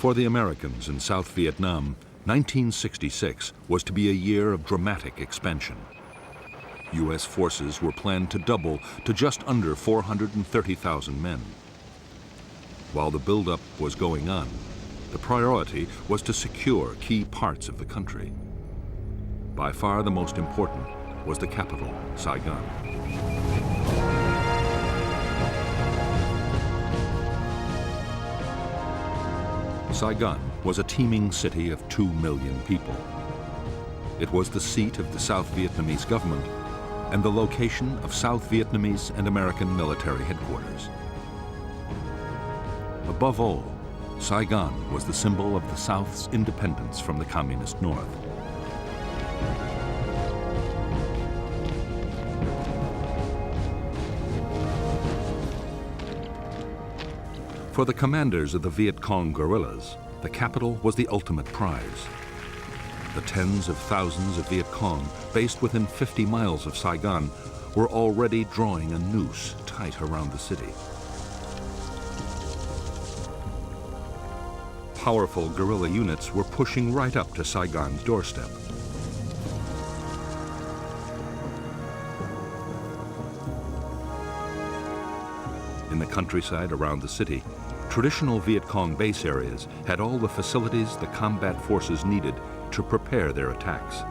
For the Americans in South Vietnam, 1966 was to be a year of dramatic expansion. U.S. forces were planned to double to just under 430,000 men. While the buildup was going on, the priority was to secure key parts of the country. By far the most important was the capital, Saigon. Saigon was a teeming city of 2 million people. It was the seat of the South Vietnamese government and the location of South Vietnamese and American military headquarters. Above all, Saigon was the symbol of the South's independence from the Communist North. For the commanders of the Viet Cong guerrillas, the capital was the ultimate prize. The tens of thousands of Viet Cong based within 50 miles of Saigon were already drawing a noose tight around the city. Powerful guerrilla units were pushing right up to Saigon's doorstep. In the countryside around the city, traditional Viet Cong base areas had all the facilities the combat forces needed to prepare their attacks.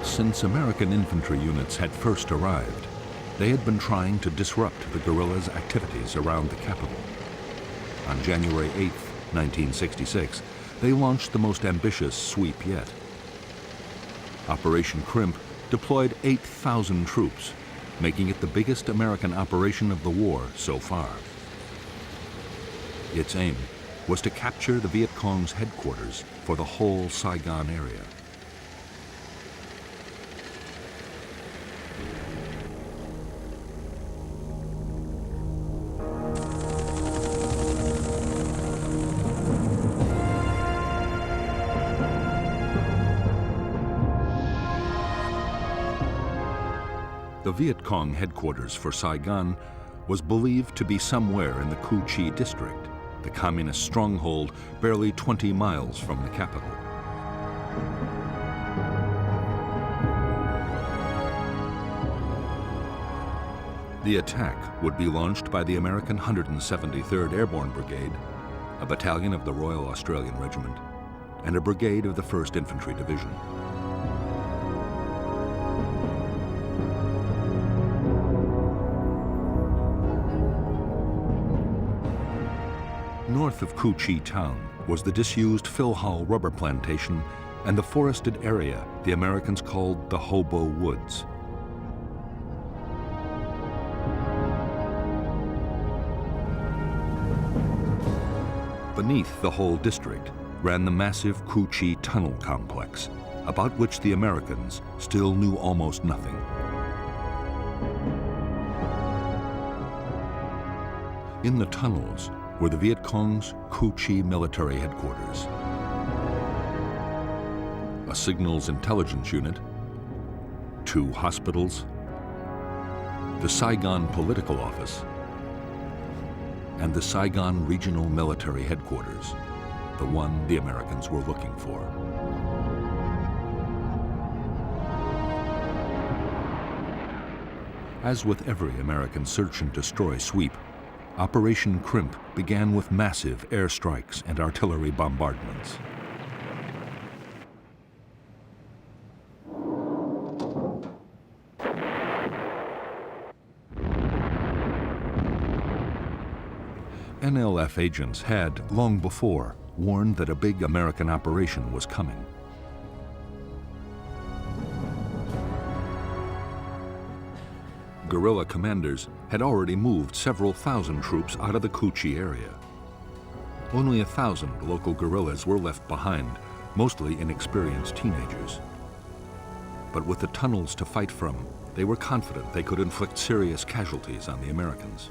Since American infantry units had first arrived, they had been trying to disrupt the guerrillas' activities around the capital. On January 8, 1966, they launched the most ambitious sweep yet. Operation Crimp deployed 8,000 troops, making it the biggest American operation of the war so far. Its aim was to capture the Viet Cong's headquarters for the whole Saigon area. The Viet Cong headquarters for Saigon was believed to be somewhere in the Cu Chi district, the communist stronghold barely 20 miles from the capital. The attack would be launched by the American 173rd Airborne Brigade, a battalion of the Royal Australian Regiment, and a brigade of the 1st Infantry Division. North of Cu Chi town was the disused Phil Hall rubber plantation and the forested area the Americans called the Hobo Woods. Beneath the whole district ran the massive Cu Chi tunnel complex, about which the Americans still knew almost nothing. In the tunnels were the Viet Cong's Cu Chi military headquarters, a signals intelligence unit, 2 hospitals, the Saigon political office, and the Saigon regional military headquarters, the one the Americans were looking for. As with every American search and destroy sweep, Operation Crimp began with massive airstrikes and artillery bombardments. NLF agents had, long before, warned that a big American operation was coming. Guerrilla commanders had already moved several thousand troops out of the Cu Chi area. Only 1,000 local guerrillas were left behind, mostly inexperienced teenagers. But with the tunnels to fight from, they were confident they could inflict serious casualties on the Americans.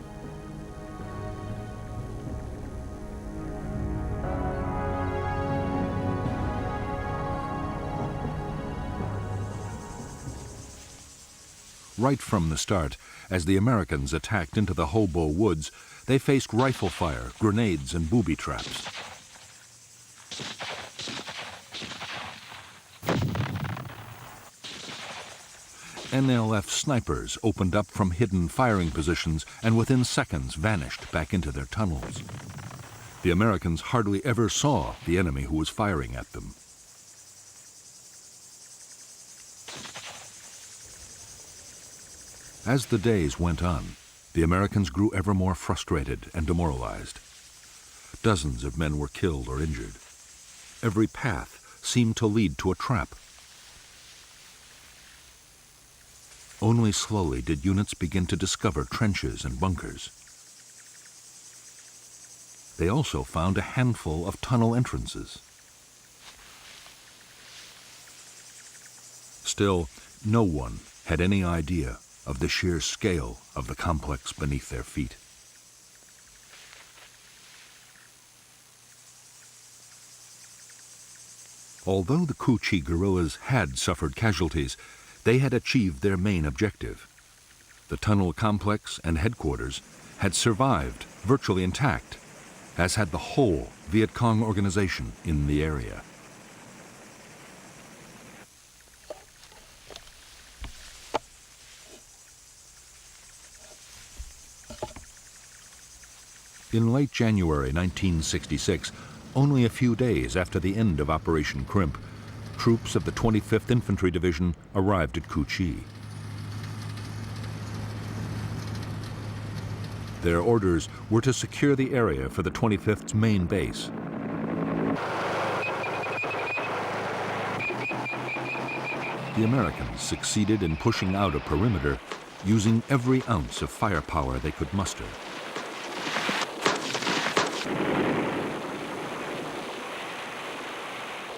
Right from the start, as the Americans attacked into the Hobo Woods, they faced rifle fire, grenades, and booby traps. NLF snipers opened up from hidden firing positions and within seconds vanished back into their tunnels. The Americans hardly ever saw the enemy who was firing at them. As the days went on, the Americans grew ever more frustrated and demoralized. Dozens of men were killed or injured. Every path seemed to lead to a trap. Only slowly did units begin to discover trenches and bunkers. They also found a handful of tunnel entrances. Still, no one had any idea of the sheer scale of the complex beneath their feet. Although the Ku Chi guerrillas had suffered casualties, they had achieved their main objective. The tunnel complex and headquarters had survived virtually intact, as had the whole Viet Cong organization in the area. In late January 1966, only a few days after the end of Operation Crimp, troops of the 25th Infantry Division arrived at Cu Chi. Their orders were to secure the area for the 25th's main base. The Americans succeeded in pushing out a perimeter using every ounce of firepower they could muster.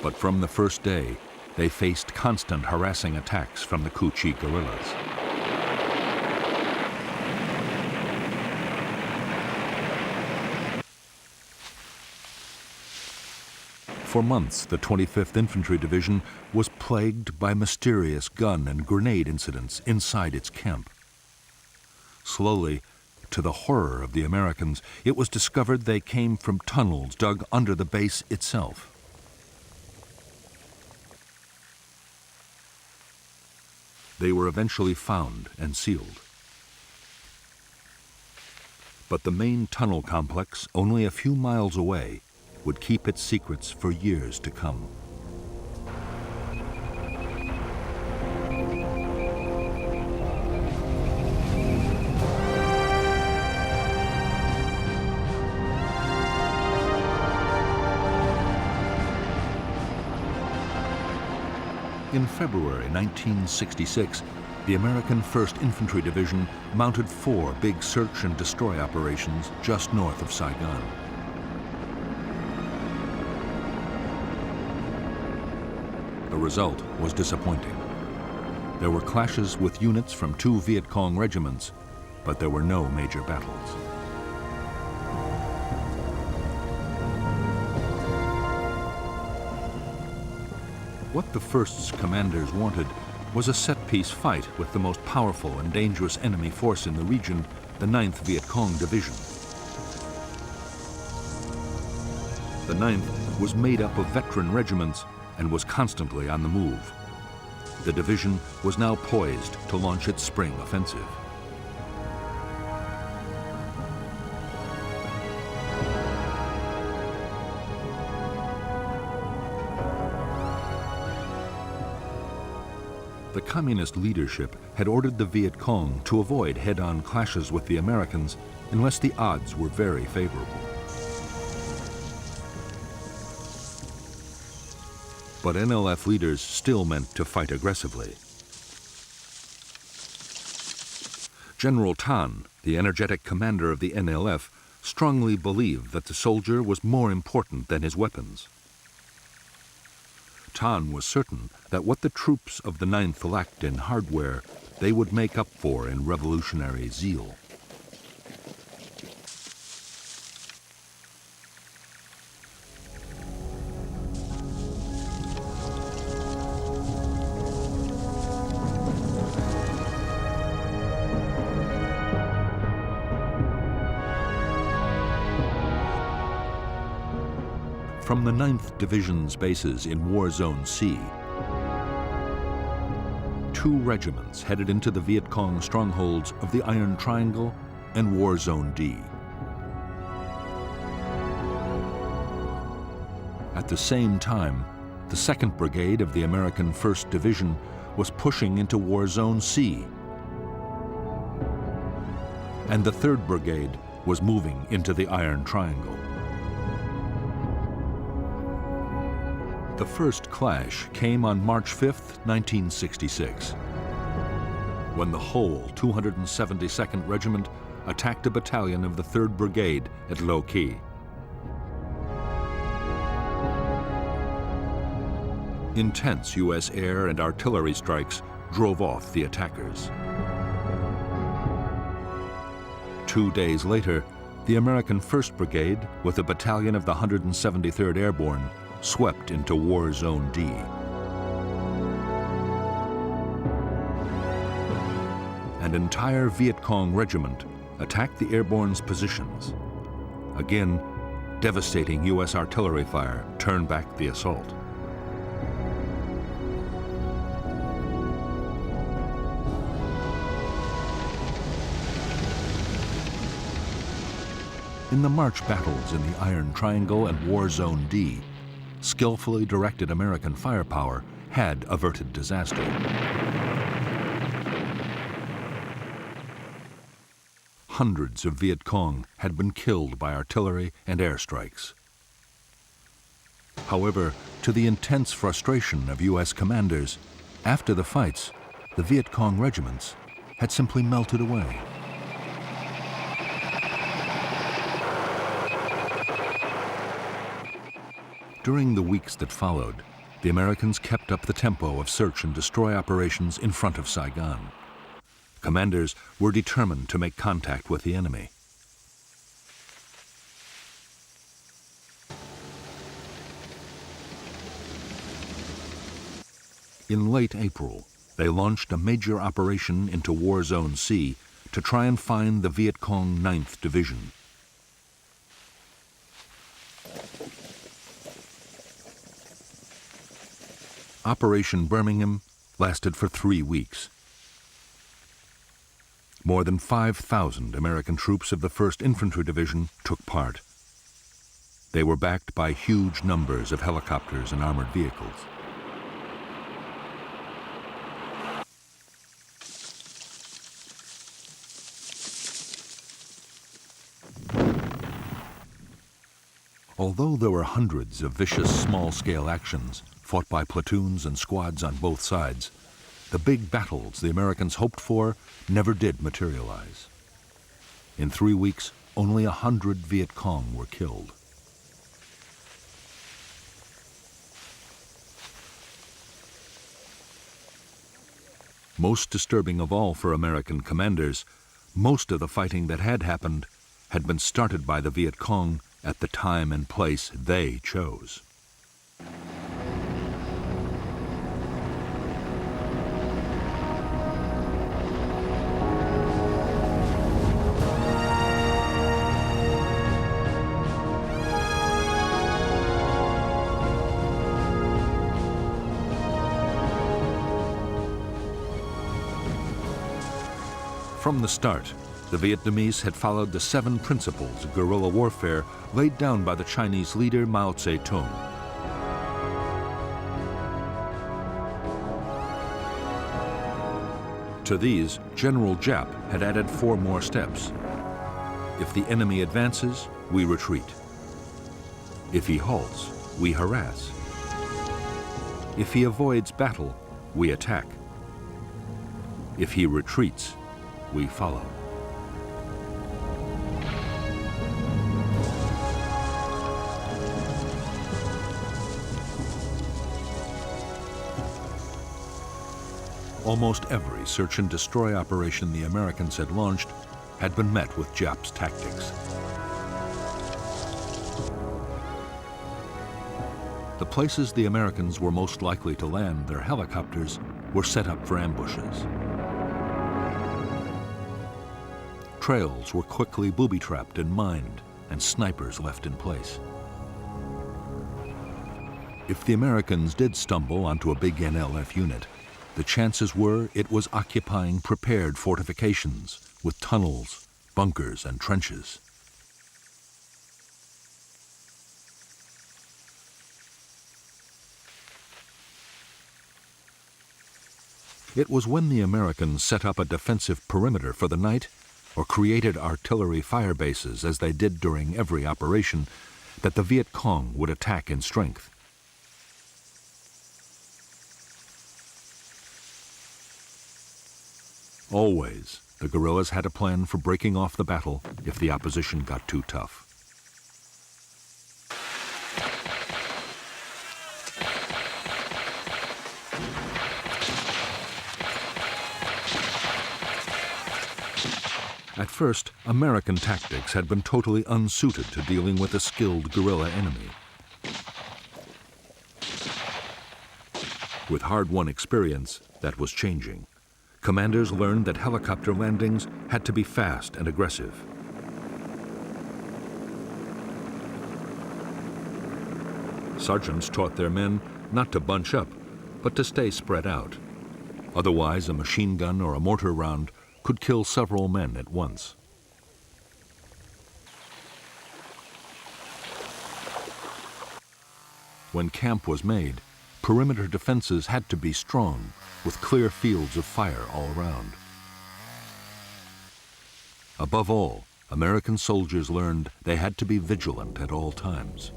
But from the first day, they faced constant harassing attacks from the Cu Chi guerrillas. For months, the 25th Infantry Division was plagued by mysterious gun and grenade incidents inside its camp. Slowly, to the horror of the Americans, it was discovered they came from tunnels dug under the base itself. They were eventually found and sealed. But the main tunnel complex, only a few miles away, would keep its secrets for years to come. In February 1966, the American 1st Infantry Division mounted 4 big search and destroy operations just north of Saigon. The result was disappointing. There were clashes with units from 2 Viet Cong regiments, but there were no major battles. What the 1st's commanders wanted was a set-piece fight with the most powerful and dangerous enemy force in the region, the 9th Viet Cong Division. The 9th was made up of veteran regiments and was constantly on the move. The division was now poised to launch its spring offensive. The communist leadership had ordered the Viet Cong to avoid head-on clashes with the Americans unless the odds were very favorable. But NLF leaders still meant to fight aggressively. General Tan, the energetic commander of the NLF, strongly believed that the soldier was more important than his weapons. Tan was certain that what the troops of the 9th lacked in hardware, they would make up for in revolutionary zeal. From the 9th Division's bases in War Zone C, 2 regiments headed into the Viet Cong strongholds of the Iron Triangle and War Zone D. At the same time, the 2nd Brigade of the American 1st Division was pushing into War Zone C, and the 3rd Brigade was moving into the Iron Triangle. The first clash came on March 5, 1966, when the whole 272nd Regiment attacked a battalion of the 3rd Brigade at Lo Qui. Intense U.S. air and artillery strikes drove off the attackers. 2 days later, the American 1st Brigade, with a battalion of the 173rd Airborne, swept into War Zone D. An entire Viet Cong regiment attacked the airborne's positions. Again, devastating U.S. artillery fire turned back the assault. In the March battles in the Iron Triangle and War Zone D, skillfully directed American firepower had averted disaster. Hundreds of Viet Cong had been killed by artillery and airstrikes. However, to the intense frustration of U.S. commanders, after the fights, the Viet Cong regiments had simply melted away. During the weeks that followed, the Americans kept up the tempo of search and destroy operations in front of Saigon. Commanders were determined to make contact with the enemy. In late April, they launched a major operation into War Zone C to try and find the Viet Cong 9th Division. Operation Birmingham lasted for 3 weeks. More than 5,000 American troops of the 1st Infantry Division took part. They were backed by huge numbers of helicopters and armored vehicles. Although there were hundreds of vicious small-scale actions fought by platoons and squads on both sides, the big battles the Americans hoped for never did materialize. In 3 weeks, only 100 Viet Cong were killed. Most disturbing of all for American commanders, most of the fighting that had happened had been started by the Viet Cong at the time and place they chose. From the start, the Vietnamese had followed the 7 principles of guerrilla warfare laid down by the Chinese leader Mao Zedong. To these, General Giap had added 4 more steps. If the enemy advances, we retreat. If he halts, we harass. If he avoids battle, we attack. If he retreats, we follow. Almost every search and destroy operation the Americans had launched had been met with Giap's tactics. The places the Americans were most likely to land their helicopters were set up for ambushes. Trails were quickly booby-trapped and mined, and snipers left in place. If the Americans did stumble onto a big NLF unit, the chances were it was occupying prepared fortifications with tunnels, bunkers, and trenches. It was when the Americans set up a defensive perimeter for the night or created artillery fire bases, as they did during every operation, that the Viet Cong would attack in strength. Always, the guerrillas had a plan for breaking off the battle if the opposition got too tough. At first, American tactics had been totally unsuited to dealing with a skilled guerrilla enemy. With hard-won experience, that was changing. Commanders learned that helicopter landings had to be fast and aggressive. Sergeants taught their men not to bunch up, but to stay spread out. Otherwise, a machine gun or a mortar round could kill several men at once. When camp was made, perimeter defenses had to be strong, with clear fields of fire all around. Above all, American soldiers learned they had to be vigilant at all times.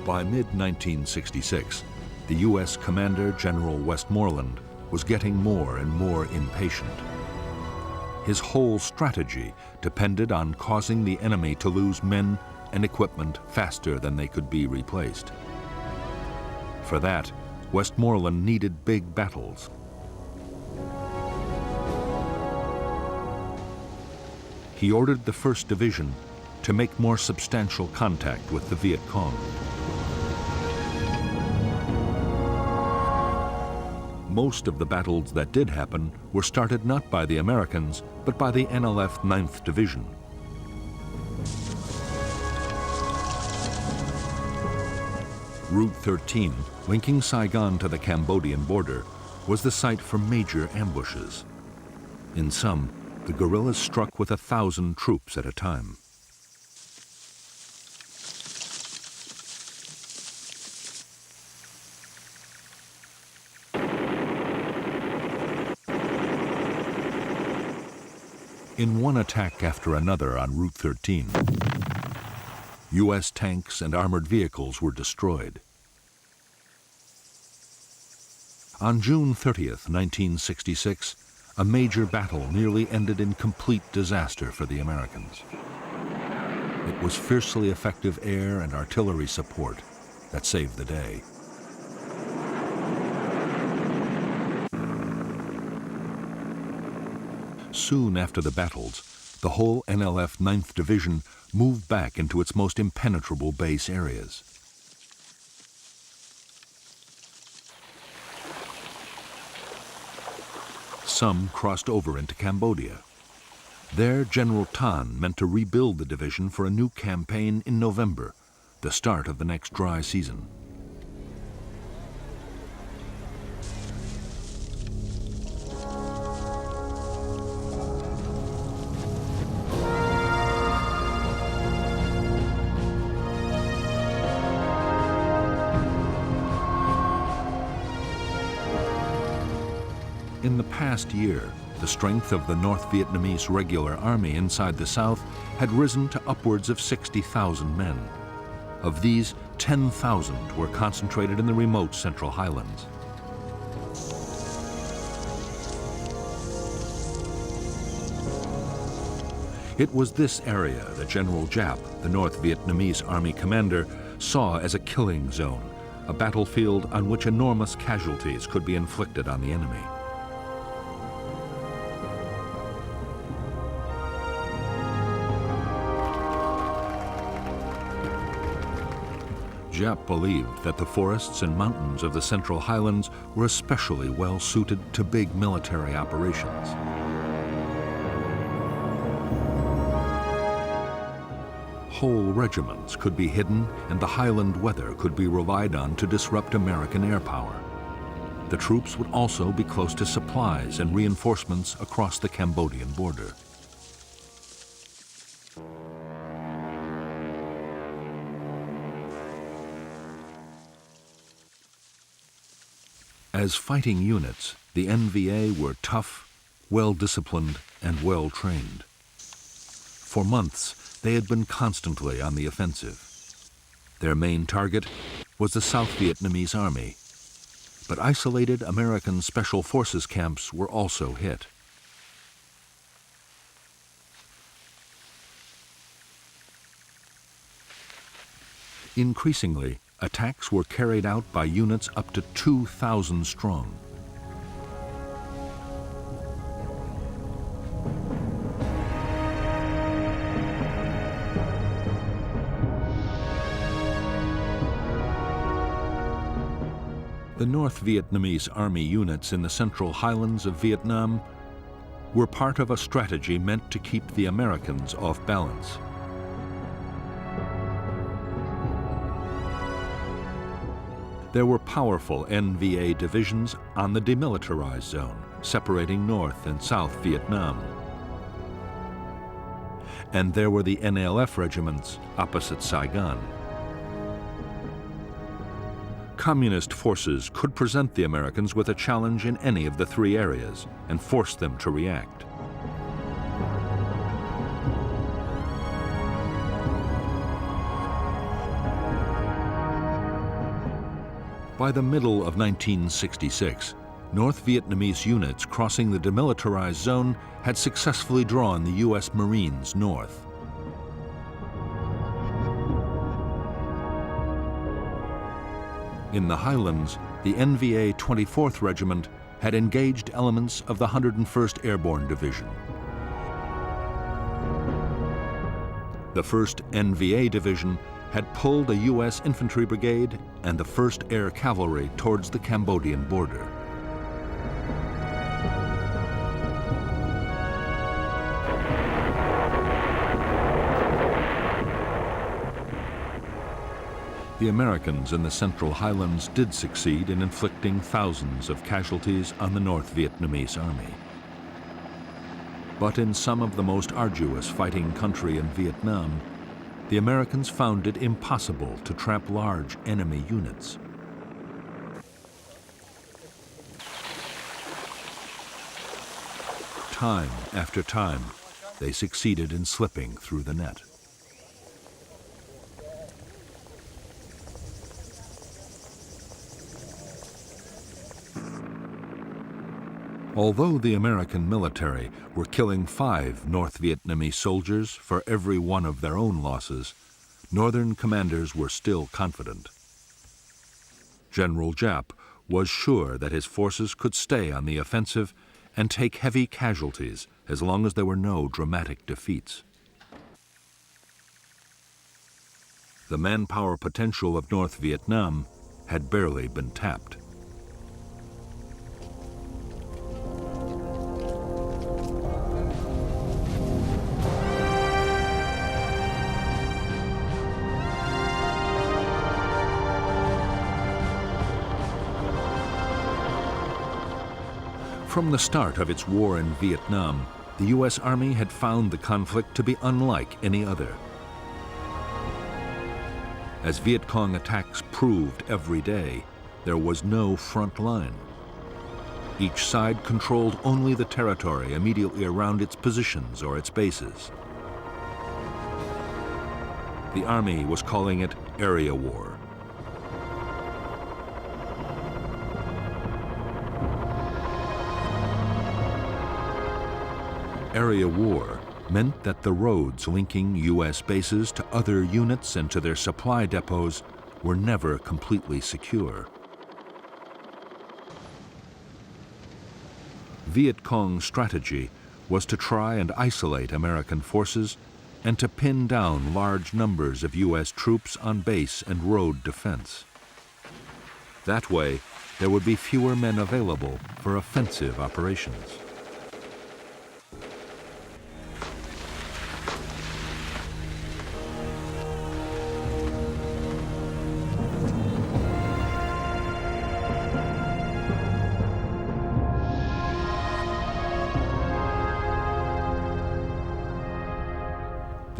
By mid-1966, the U.S. Commander General Westmoreland was getting more and more impatient. His whole strategy depended on causing the enemy to lose men and equipment faster than they could be replaced. For that, Westmoreland needed big battles. He ordered the 1st Division to make more substantial contact with the Viet Cong. Most of the battles that did happen were started not by the Americans, but by the NLF 9th Division. Route 13, linking Saigon to the Cambodian border, was the site for major ambushes. In some, the guerrillas struck with 1,000 troops at a time. In one attack after another on Route 13, U.S. tanks and armored vehicles were destroyed. On June 30th, 1966, a major battle nearly ended in complete disaster for the Americans. It was fiercely effective air and artillery support that saved the day. Soon after the battles, the whole NLF 9th Division moved back into its most impenetrable base areas. Some crossed over into Cambodia. There, General Tan meant to rebuild the division for a new campaign in November, the start of the next dry season. In the past year, the strength of the North Vietnamese Regular Army inside the South had risen to upwards of 60,000 men. Of these, 10,000 were concentrated in the remote Central Highlands. It was this area that General Giap, the North Vietnamese Army commander, saw as a killing zone, a battlefield on which enormous casualties could be inflicted on the enemy. Jap believed that the forests and mountains of the Central Highlands were especially well suited to big military operations. Whole regiments could be hidden, and the highland weather could be relied on to disrupt American air power. The troops would also be close to supplies and reinforcements across the Cambodian border. As fighting units, the NVA were tough, well-disciplined, and well-trained. For months, they had been constantly on the offensive. Their main target was the South Vietnamese Army, but isolated American Special Forces camps were also hit. Increasingly, attacks were carried out by units up to 2,000 strong. The North Vietnamese Army units in the Central Highlands of Vietnam were part of a strategy meant to keep the Americans off balance. There were powerful NVA divisions on the demilitarized zone, separating North and South Vietnam. And there were the NLF regiments opposite Saigon. Communist forces could present the Americans with a challenge in any of the three areas and force them to react. By the middle of 1966, North Vietnamese units crossing the demilitarized zone had successfully drawn the U.S. Marines north. In the highlands, the NVA 24th Regiment had engaged elements of the 101st Airborne Division. The 1st NVA Division had pulled a U.S. infantry brigade and the 1st Air Cavalry towards the Cambodian border. The Americans in the Central Highlands did succeed in inflicting thousands of casualties on the North Vietnamese Army. But in some of the most arduous fighting country in Vietnam, the Americans found it impossible to trap large enemy units. Time after time, they succeeded in slipping through the net. Although the American military were killing 5 North Vietnamese soldiers for every one of their own losses, Northern commanders were still confident. General Jap was sure that his forces could stay on the offensive and take heavy casualties as long as there were no dramatic defeats. The manpower potential of North Vietnam had barely been tapped. From the start of its war in Vietnam, the U.S. Army had found the conflict to be unlike any other. As Viet Cong attacks proved every day, there was no front line. Each side controlled only the territory immediately around its positions or its bases. The Army was calling it area war. Area war meant that the roads linking U.S. bases to other units and to their supply depots were never completely secure. Viet Cong's strategy was to try and isolate American forces and to pin down large numbers of U.S. troops on base and road defense. That way, there would be fewer men available for offensive operations.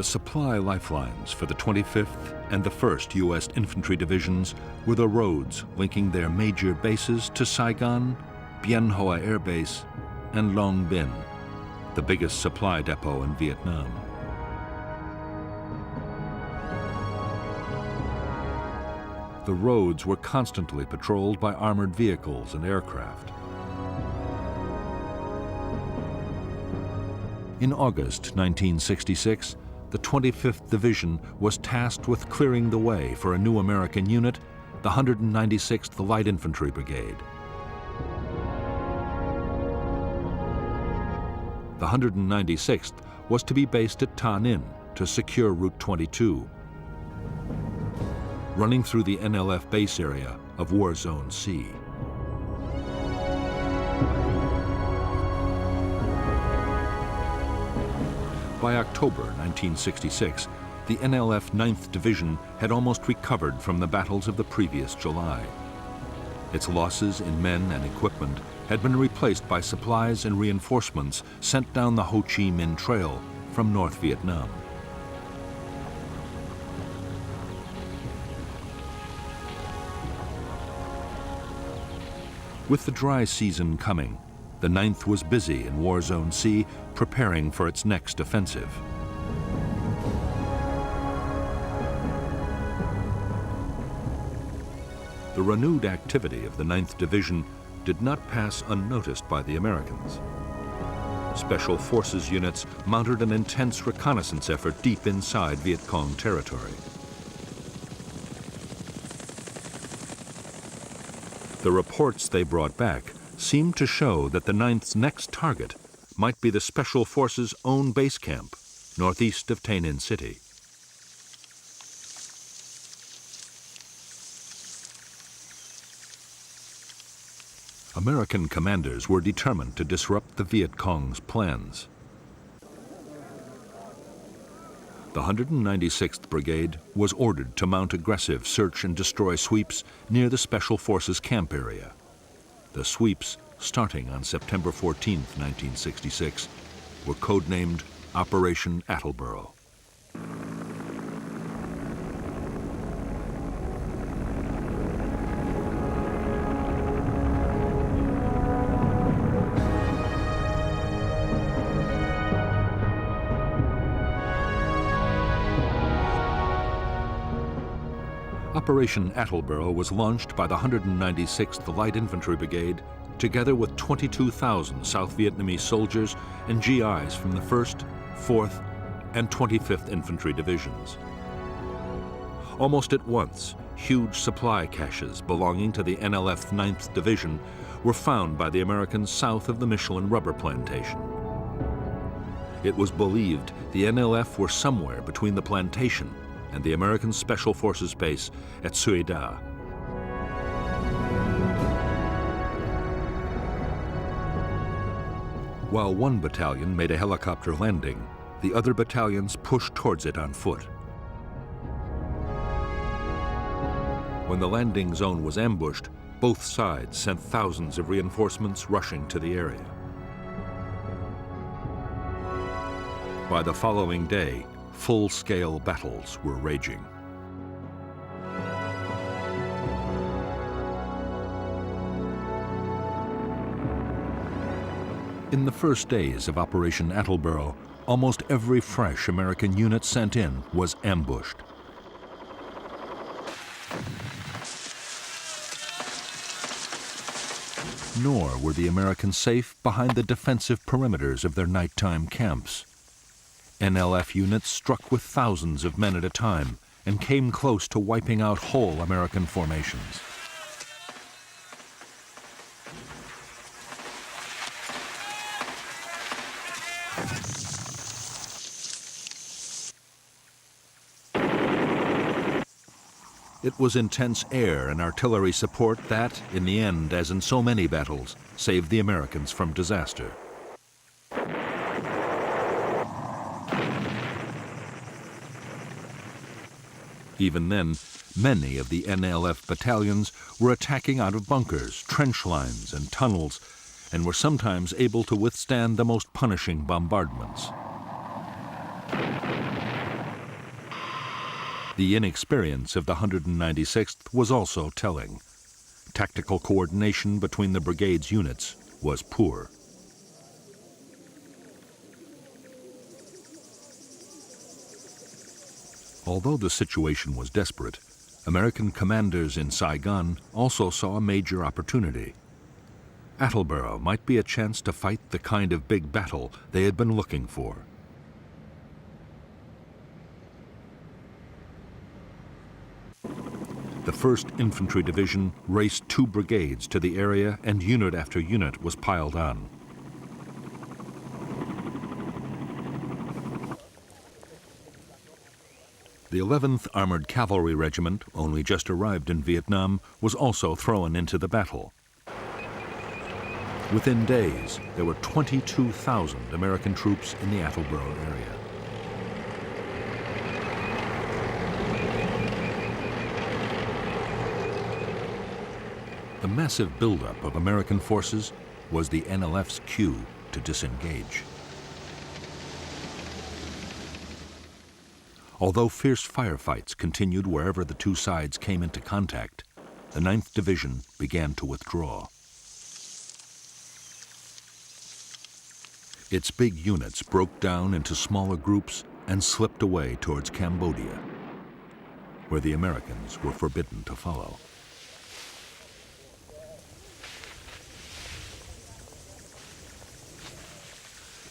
The supply lifelines for the 25th and the 1st U.S. Infantry Divisions were the roads linking their major bases to Saigon, Bien Hoa Air Base, and Long Binh, the biggest supply depot in Vietnam. The roads were constantly patrolled by armored vehicles and aircraft. In August 1966, the 25th Division was tasked with clearing the way for a new American unit, the 196th Light Infantry Brigade. The 196th was to be based at Ta Ninh to secure Route 22, running through the NLF base area of War Zone C. By October 1966, the NLF 9th Division had almost recovered from the battles of the previous July. Its losses in men and equipment had been replaced by supplies and reinforcements sent down the Ho Chi Minh Trail from North Vietnam. With the dry season coming, the 9th was busy in War Zone C preparing for its next offensive. The renewed activity of the 9th Division did not pass unnoticed by the Americans. Special Forces units mounted an intense reconnaissance effort deep inside Viet Cong territory. The reports they brought back seemed to show that the 9th's next target might be the Special Forces' own base camp, northeast of Tay Ninh City. American commanders were determined to disrupt the Viet Cong's plans. The 196th Brigade was ordered to mount aggressive search and destroy sweeps near the Special Forces camp area. The sweeps, starting on September 14, 1966, were codenamed Operation Attleboro. Operation Attleboro was launched by the 196th Light Infantry Brigade together with 22,000 South Vietnamese soldiers and GIs from the 1st, 4th, and 25th Infantry Divisions. Almost at once, huge supply caches belonging to the NLF 9th Division were found by the Americans south of the Michelin rubber plantation. It was believed the NLF were somewhere between the plantation and the American Special Forces base at Suy Da. While one battalion made a helicopter landing, the other battalions pushed towards it on foot. When the landing zone was ambushed, both sides sent thousands of reinforcements rushing to the area. By the following day, full-scale battles were raging. In the first days of Operation Attleboro, almost every fresh American unit sent in was ambushed. Nor were the Americans safe behind the defensive perimeters of their nighttime camps. NLF units struck with thousands of men at a time and came close to wiping out whole American formations. It was intense air and artillery support that, in the end, as in so many battles, saved the Americans from disaster. Even then, many of the NLF battalions were attacking out of bunkers, trench lines, and tunnels, and were sometimes able to withstand the most punishing bombardments. The inexperience of the 196th was also telling. Tactical coordination between the brigade's units was poor. Although the situation was desperate, American commanders in Saigon also saw a major opportunity. Attleboro might be a chance to fight the kind of big battle they had been looking for. The 1st Infantry Division raced 2 brigades to the area, and unit after unit was piled on. The 11th Armored Cavalry Regiment, only just arrived in Vietnam, was also thrown into the battle. Within days, there were 22,000 American troops in the Attleboro area. The massive buildup of American forces was the NLF's cue to disengage. Although fierce firefights continued wherever the two sides came into contact, the 9th Division began to withdraw. Its big units broke down into smaller groups and slipped away towards Cambodia, where the Americans were forbidden to follow.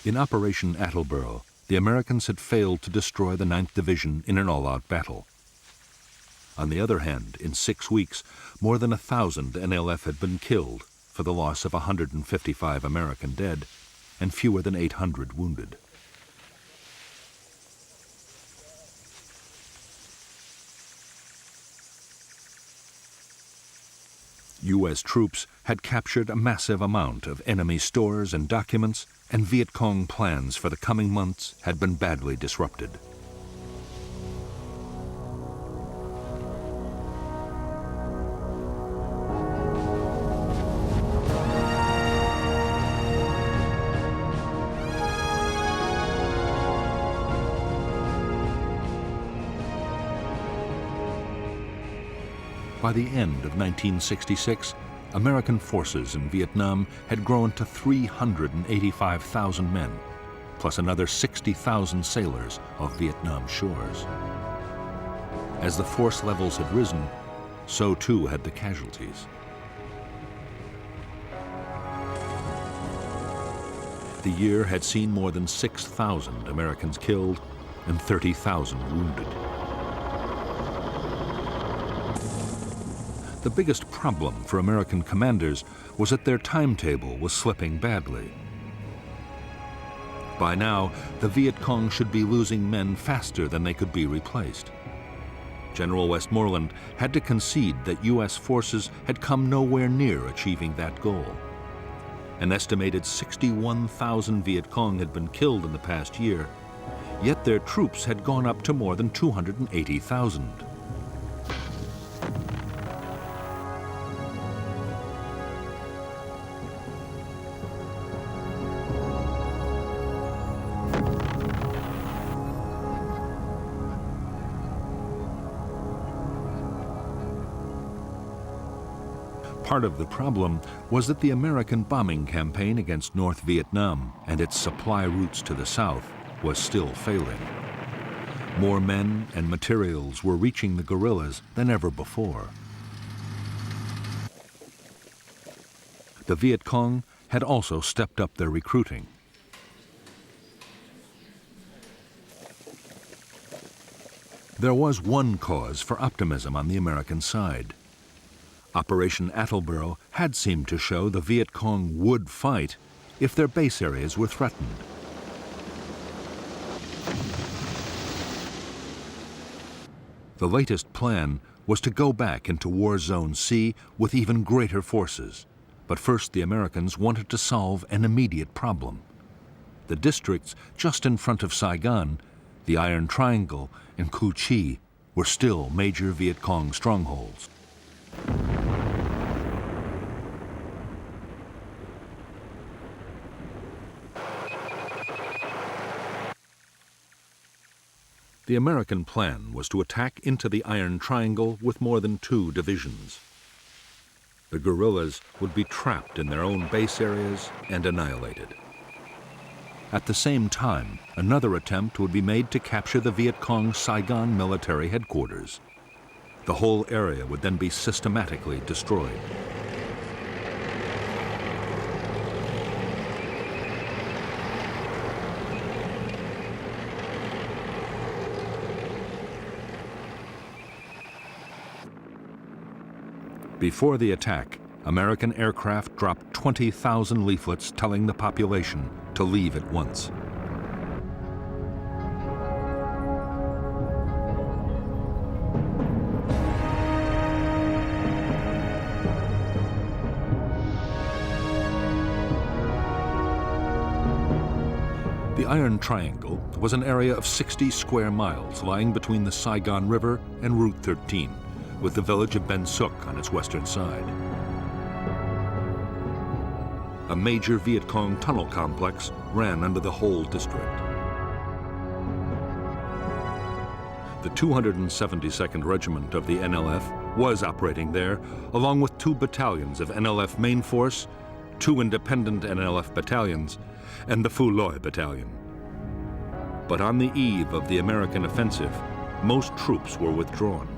In Operation Attleboro, the Americans had failed to destroy the 9th Division in an all-out battle. On the other hand, in 6 weeks, more than 1,000 NLF had been killed, for the loss of 155 American dead and fewer than 800 wounded. U.S. troops had captured a massive amount of enemy stores and documents, and Viet Cong plans for the coming months had been badly disrupted. By the end of 1966, American forces in Vietnam had grown to 385,000 men, plus another 60,000 sailors off Vietnam shores. As the force levels had risen, so too had the casualties. The year had seen more than 6,000 Americans killed and 30,000 wounded. The biggest problem for American commanders was that their timetable was slipping badly. By now, the Viet Cong should be losing men faster than they could be replaced. General Westmoreland had to concede that U.S. forces had come nowhere near achieving that goal. An estimated 61,000 Viet Cong had been killed in the past year, yet their troops had gone up to more than 280,000. Part of the problem was that the American bombing campaign against North Vietnam and its supply routes to the south was still failing. More men and materials were reaching the guerrillas than ever before. The Viet Cong had also stepped up their recruiting. There was one cause for optimism on the American side. Operation Attleboro had seemed to show the Viet Cong would fight if their base areas were threatened. The latest plan was to go back into War Zone C with even greater forces. But first the Americans wanted to solve an immediate problem. The districts just in front of Saigon, the Iron Triangle and Cu Chi, were still major Viet Cong strongholds. The American plan was to attack into the Iron Triangle with more than 2 divisions. The guerrillas would be trapped in their own base areas and annihilated. At the same time, another attempt would be made to capture the Viet Cong Saigon military headquarters. The whole area would then be systematically destroyed. Before the attack, American aircraft dropped 20,000 leaflets telling the population to leave at once. The Iron Triangle was an area of 60 square miles lying between the Saigon River and Route 13, with the village of Ben Suc on its western side. A major Viet Cong tunnel complex ran under the whole district. The 272nd Regiment of the NLF was operating there, along with 2 battalions of NLF Main Force, 2 independent NLF battalions, and the Phu Loi Battalion. But on the eve of the American offensive, most troops were withdrawn.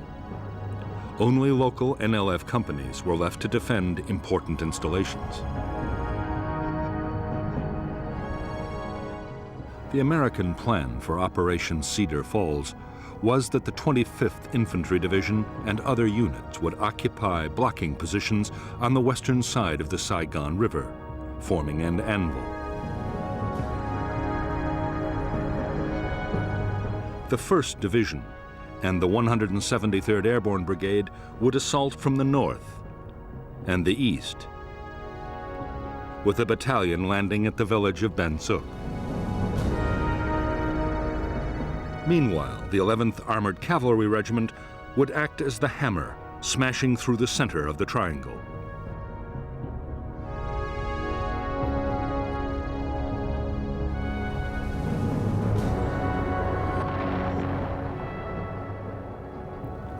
Only local NLF companies were left to defend important installations. The American plan for Operation Cedar Falls was that the 25th Infantry Division and other units would occupy blocking positions on the western side of the Saigon River, forming an anvil. The 1st Division and the 173rd Airborne Brigade would assault from the north and the east, with a battalion landing at the village of Ben Suc. Meanwhile, the 11th Armored Cavalry Regiment would act as the hammer, smashing through the center of the triangle.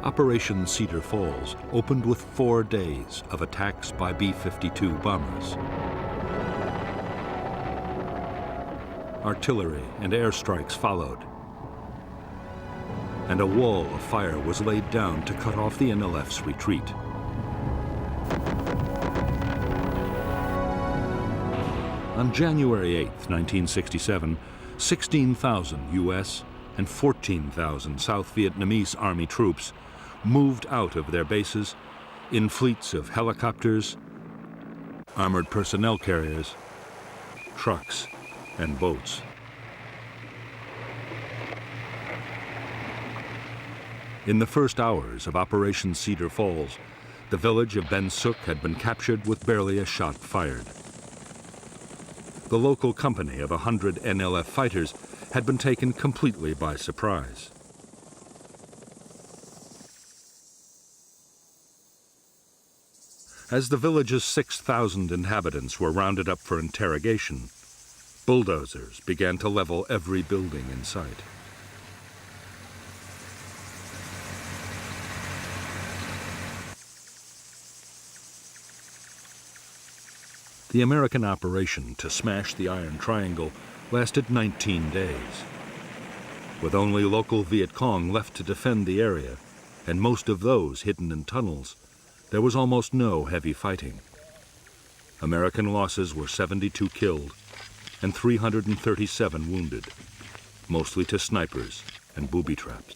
Operation Cedar Falls opened with 4 days of attacks by B-52 bombers. Artillery and airstrikes followed, and a wall of fire was laid down to cut off the NLF's retreat. On January 8, 1967, 16,000 U.S. and 14,000 South Vietnamese Army troops moved out of their bases in fleets of helicopters, armored personnel carriers, trucks, and boats. In the first hours of Operation Cedar Falls, the village of Ben Suc had been captured with barely a shot fired. The local company of 100 NLF fighters had been taken completely by surprise. As the village's 6,000 inhabitants were rounded up for interrogation, bulldozers began to level every building in sight. The American operation to smash the Iron Triangle lasted 19 days. With only local Viet Cong left to defend the area, and most of those hidden in tunnels, there was almost no heavy fighting. American losses were 72 killed and 337 wounded, mostly to snipers and booby traps.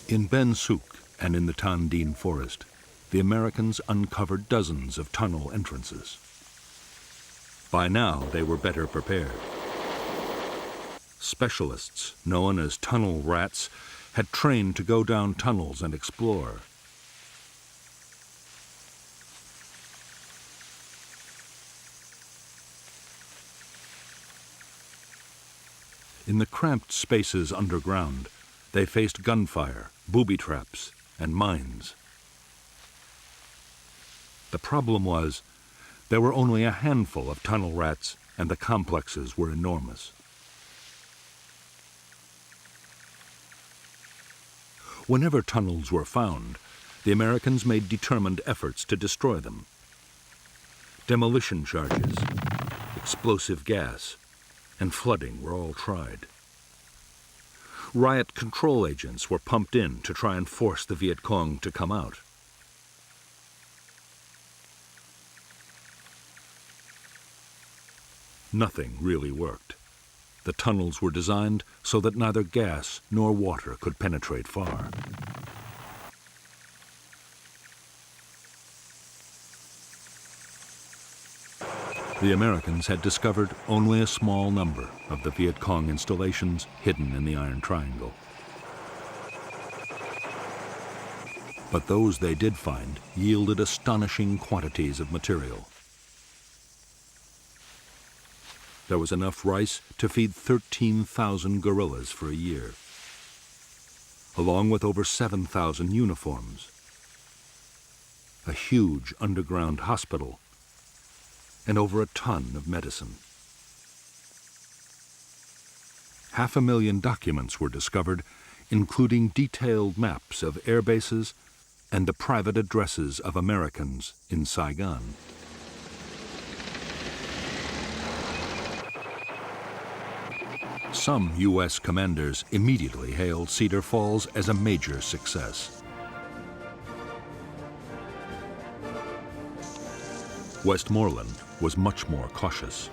In Ben Suc and in the Tan Dien forest, the Americans uncovered dozens of tunnel entrances. By now, they were better prepared. Specialists, known as tunnel rats, had trained to go down tunnels and explore. In the cramped spaces underground, they faced gunfire, booby traps, and mines. The problem was, there were only a handful of tunnel rats, and the complexes were enormous. Whenever tunnels were found, the Americans made determined efforts to destroy them. Demolition charges, explosive gas, and flooding were all tried. Riot control agents were pumped in to try and force the Viet Cong to come out. Nothing really worked. The tunnels were designed so that neither gas nor water could penetrate far. The Americans had discovered only a small number of the Viet Cong installations hidden in the Iron Triangle. But those they did find yielded astonishing quantities of material. There was enough rice to feed 13,000 guerrillas for a year, along with over 7,000 uniforms, a huge underground hospital, and over a ton of medicine. 500,000 documents were discovered, including detailed maps of air bases and the private addresses of Americans in Saigon. Some U.S. commanders immediately hailed Cedar Falls as a major success. Westmoreland was much more cautious.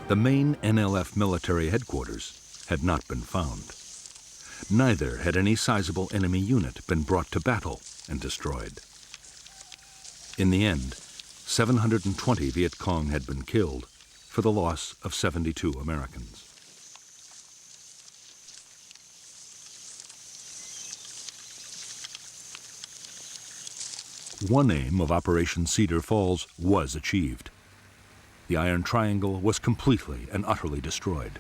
The main NLF military headquarters had not been found. Neither had any sizable enemy unit been brought to battle and destroyed. In the end, 720 Viet Cong had been killed for the loss of 72 Americans. One aim of Operation Cedar Falls was achieved. The Iron Triangle was completely and utterly destroyed.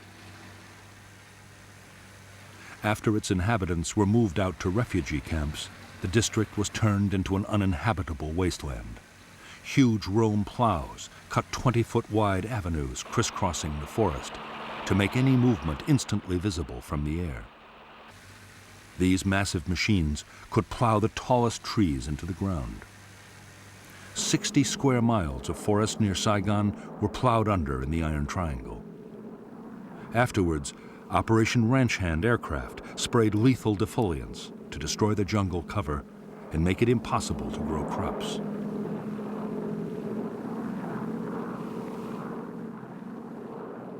After its inhabitants were moved out to refugee camps, the district was turned into an uninhabitable wasteland. Huge Rome plows cut 20-foot wide avenues crisscrossing the forest to make any movement instantly visible from the air. These massive machines could plow the tallest trees into the ground. 60 square miles of forest near Saigon were plowed under in the Iron Triangle. Afterwards, Operation Ranch Hand aircraft sprayed lethal defoliants to destroy the jungle cover and make it impossible to grow crops.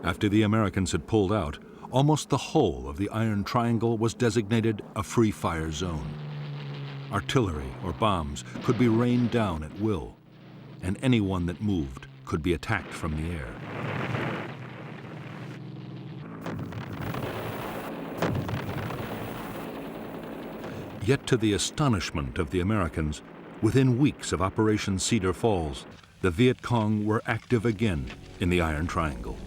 After the Americans had pulled out, almost the whole of the Iron Triangle was designated a free fire zone. Artillery or bombs could be rained down at will, and anyone that moved could be attacked from the air. Yet to the astonishment of the Americans, within weeks of Operation Cedar Falls, the Viet Cong were active again in the Iron Triangle.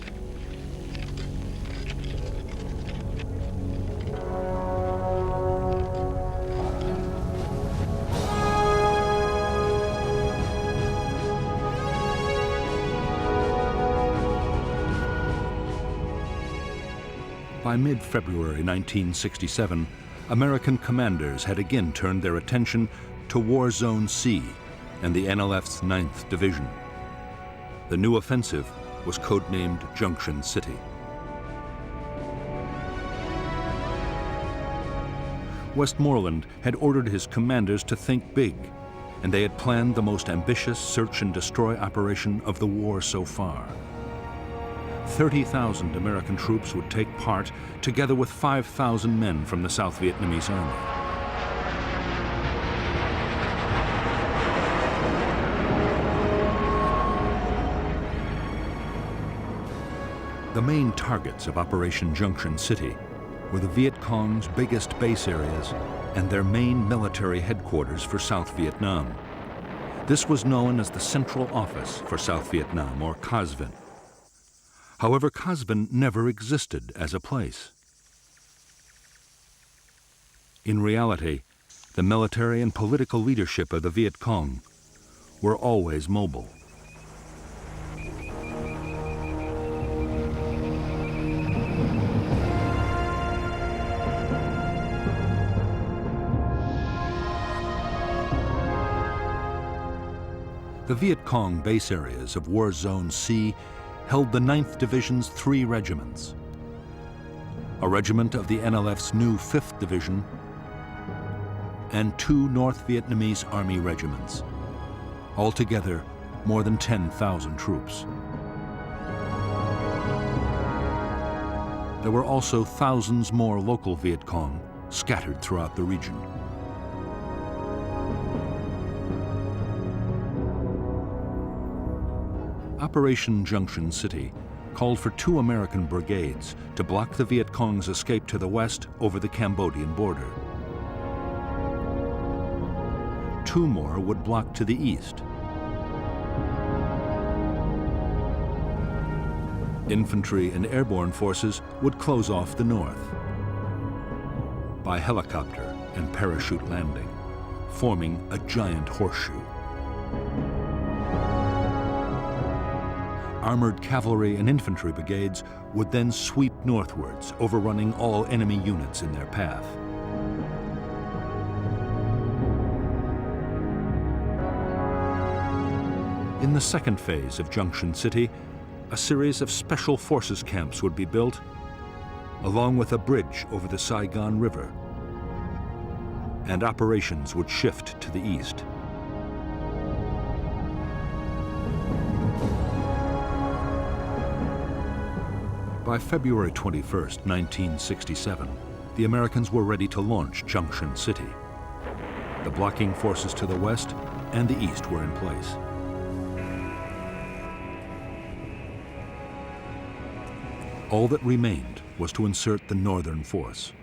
By mid-February 1967, American commanders had again turned their attention to War Zone C and the NLF's 9th Division. The new offensive was codenamed Junction City. Westmoreland had ordered his commanders to think big, and they had planned the most ambitious search and destroy operation of the war so far. 30,000 American troops would take part, together with 5,000 men from the South Vietnamese Army. The main targets of Operation Junction City were the Viet Cong's biggest base areas and their main military headquarters for South Vietnam. This was known as the Central Office for South Vietnam, or Cas Vinh. However, Cas Vinh never existed as a place. In reality, the military and political leadership of the Viet Cong were always mobile. The Viet Cong base areas of War Zone C held the 9th Division's 3 regiments, a regiment of the NLF's new 5th Division, and 2 North Vietnamese Army regiments, altogether more than 10,000 troops. There were also thousands more local Viet Cong scattered throughout the region. Operation Junction City called for 2 American brigades to block the Viet Cong's escape to the west over the Cambodian border. 2 more would block to the east. Infantry and airborne forces would close off the north by helicopter and parachute landing, forming a giant horseshoe. Armored cavalry and infantry brigades would then sweep northwards, overrunning all enemy units in their path. In the second phase of Junction City, a series of special forces camps would be built, along with a bridge over the Saigon River, and operations would shift to the east. By February 21, 1967, the Americans were ready to launch Junction City. The blocking forces to the west and the east were in place. All that remained was to insert the northern force.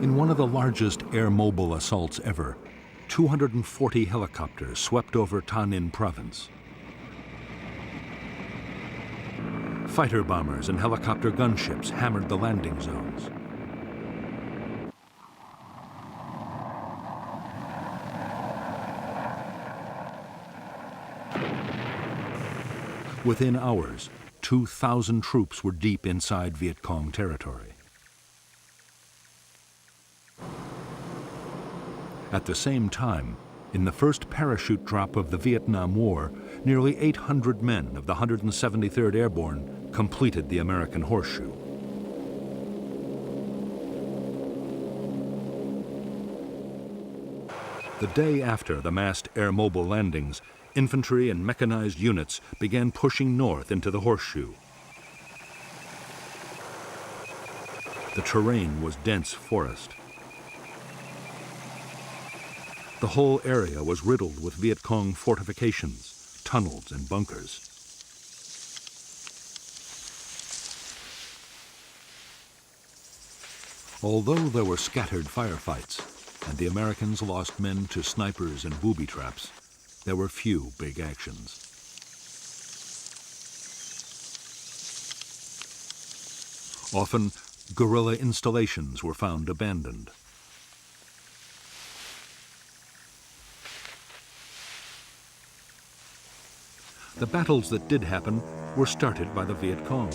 In one of the largest air-mobile assaults ever, 240 helicopters swept over Thanh Ninh province. Fighter bombers and helicopter gunships hammered the landing zones. Within hours, 2,000 troops were deep inside Viet Cong territory. At the same time, in the first parachute drop of the Vietnam War, nearly 800 men of the 173rd Airborne completed the American Horseshoe. The day after the massed air-mobile landings, infantry and mechanized units began pushing north into the Horseshoe. The terrain was dense forest. The whole area was riddled with Viet Cong fortifications, tunnels, and bunkers. Although there were scattered firefights, and the Americans lost men to snipers and booby traps, there were few big actions. Often, guerrilla installations were found abandoned. The battles that did happen were started by the Viet Cong.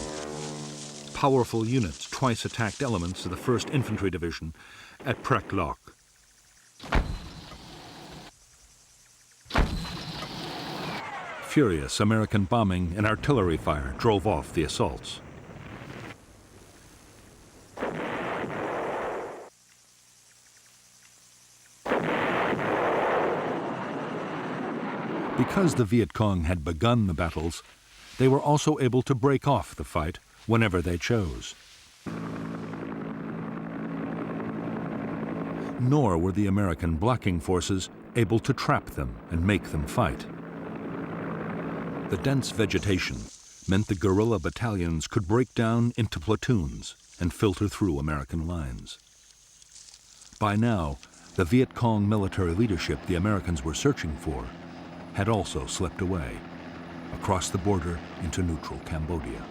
Powerful units twice attacked elements of the 1st Infantry Division at Prek Lok. Furious American bombing and artillery fire drove off the assaults. Because the Viet Cong had begun the battles, they were also able to break off the fight whenever they chose. Nor were the American blocking forces able to trap them and make them fight. The dense vegetation meant the guerrilla battalions could break down into platoons and filter through American lines. By now, the Viet Cong military leadership the Americans were searching for had also slipped away, across the border into neutral Cambodia.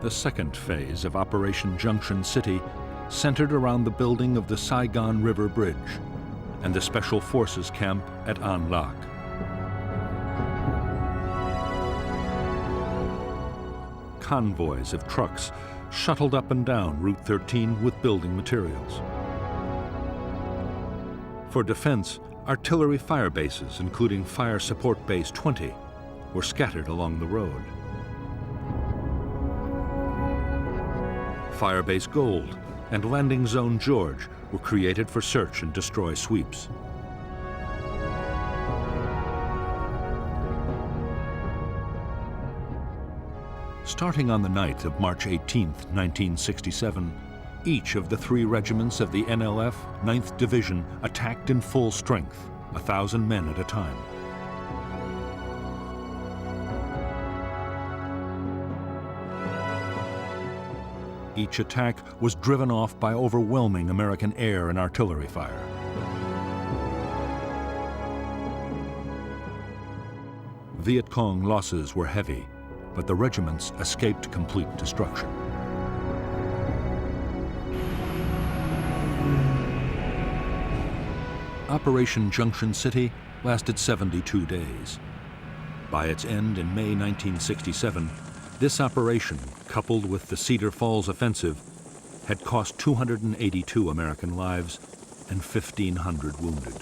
The second phase of Operation Junction City centered around the building of the Saigon River Bridge and the Special Forces camp at An Lac. Convoys of trucks shuttled up and down Route 13 with building materials. For defense, artillery fire bases, including Fire Support Base 20, were scattered along the road. Firebase Gold and Landing Zone George were created for search and destroy sweeps. Starting on the night of March 18, 1967, each of the 3 regiments of the NLF 9th Division attacked in full strength, 1,000 men at a time. Each attack was driven off by overwhelming American air and artillery fire. Viet Cong losses were heavy, but the regiments escaped complete destruction. Operation Junction City lasted 72 days. By its end in May 1967, this operation, coupled with the Cedar Falls offensive, had cost 282 American lives and 1,500 wounded.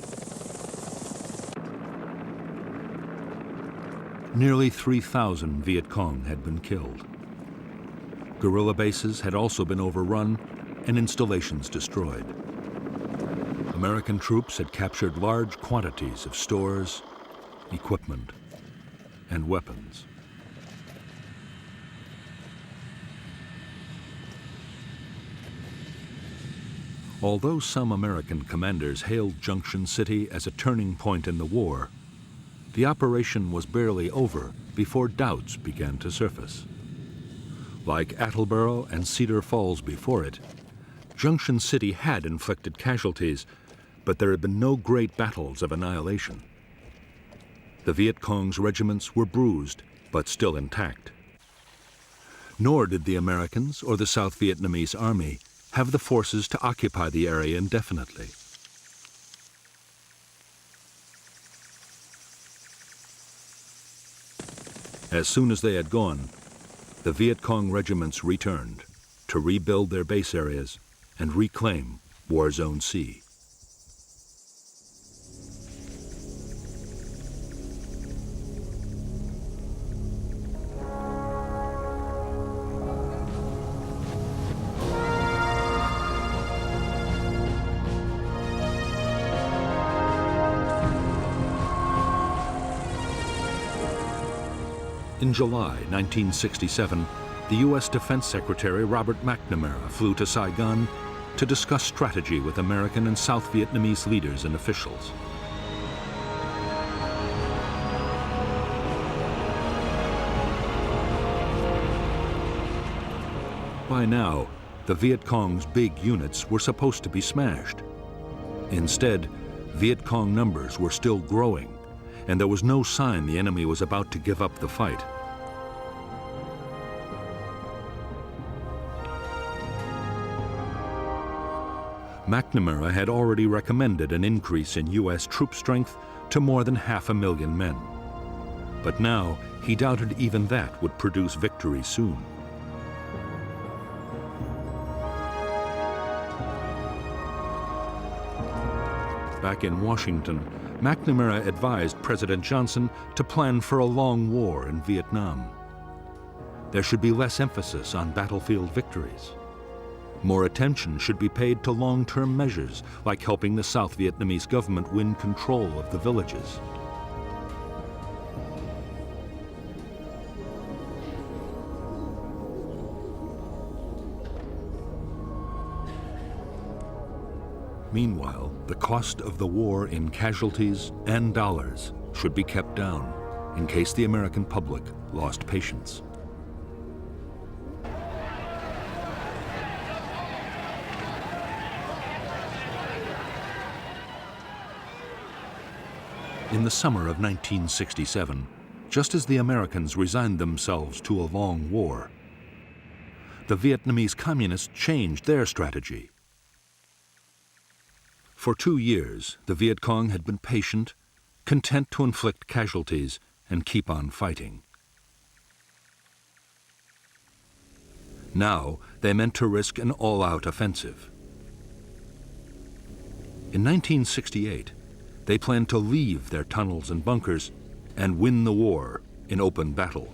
Nearly 3,000 Viet Cong had been killed. Guerrilla bases had also been overrun and installations destroyed. American troops had captured large quantities of stores, equipment, and weapons. Although some American commanders hailed Junction City as a turning point in the war, the operation was barely over before doubts began to surface. Like Attleboro and Cedar Falls before it, Junction City had inflicted casualties, but there had been no great battles of annihilation. The Viet Cong's regiments were bruised, but still intact. Nor did the Americans or the South Vietnamese Army have the forces to occupy the area indefinitely. As soon as they had gone, the Viet Cong regiments returned to rebuild their base areas and reclaim War Zone C. In July 1967, the U.S. Defense Secretary Robert McNamara flew to Saigon to discuss strategy with American and South Vietnamese leaders and officials. By now, the Viet Cong's big units were supposed to be smashed. Instead, Viet Cong numbers were still growing, and there was no sign the enemy was about to give up the fight. McNamara had already recommended an increase in U.S. troop strength to more than 500,000 men. But now, he doubted even that would produce victory soon. Back in Washington, McNamara advised President Johnson to plan for a long war in Vietnam. There should be less emphasis on battlefield victories. More attention should be paid to long-term measures, like helping the South Vietnamese government win control of the villages. Meanwhile, the cost of the war in casualties and dollars should be kept down in case the American public lost patience. In the summer of 1967, just as the Americans resigned themselves to a long war, the Vietnamese communists changed their strategy. For 2 years, the Viet Cong had been patient, content to inflict casualties and keep on fighting. Now, they meant to risk an all-out offensive. In 1968, they planned to leave their tunnels and bunkers and win the war in open battle.